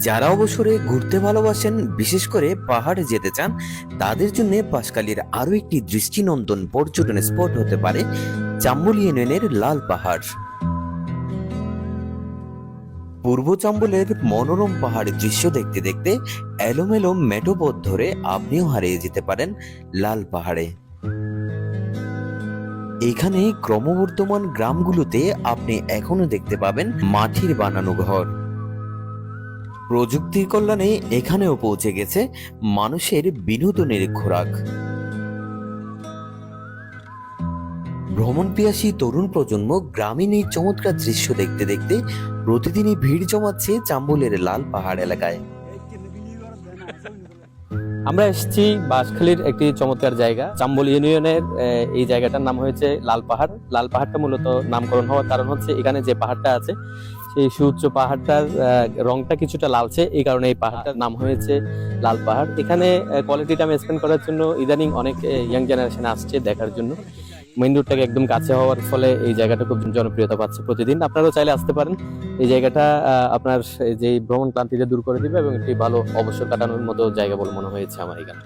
যারা অবসরে ঘুরতে ভালোবাসেন, বিশেষ করে পাহাড়ে যেতে চান, তাদের জন্য বাঁশখালীর আরো একটি দৃষ্টিনন্দন পর্যটন স্পট হতে পারে চাম্বল ইউনিয়নের লাল পাহাড়। পূর্ব চাম্বলের মনোরম পাহাড়ি দৃশ্য দেখতে দেখতে এলোমেলো মেঠো পথ ধরে আপনিও হারিয়ে যেতে পারেন লাল পাহাড়ে। এখানে ক্রমবর্ধমান গ্রামগুলোতে আপনি এখনো দেখতে পাবেন মাটির বানানো ঘর। প্রযুক্তির কল্যাণে এখানেও পৌঁছে গেছে মানুষের বিনোদনের খোরাক। ভ্রমণ পিয়াসী তরুণ প্রজন্ম গ্রামীণ এই চমৎকার দৃশ্য দেখতে দেখতে প্রতিদিনই ভিড় জমাচ্ছে চাম্বলের লাল পাহাড় এলাকায়। আমরা এসেছি বাঁশখালীর একটি চমৎকার জায়গা, চাম্বল ইউনিয়নের। এই জায়গাটার নাম হয়েছে লাল পাহাড়। লাল পাহাড়টা মূলত নামকরণ হওয়ার কারণ হচ্ছে এখানে যে পাহাড়টা আছে সেই সুউচ্চ পাহাড়টার রংটা কিছুটা লালচে, এই কারণে এই পাহাড়টার নাম হয়েছে লাল পাহাড়। এখানে কোয়ালিটি টাইম স্পেন্ড করার জন্য ইদানিং অনেক ইয়াং জেনারেশন আসছে দেখার জন্য। মেইন রোডটাকে একদম কাছে হওয়ার ফলে এই জায়গাটা খুব জনপ্রিয়তা পাচ্ছে প্রতিদিন। আপনারাও চাইলে আসতে পারেন। এই জায়গাটা আপনার যে ভ্রমণ ক্লান্তিটা দূর করে দিবে এবং একটি ভালো অবসর কাটানোর মতো জায়গা বলে মনে হয়েছে আমার এখানে।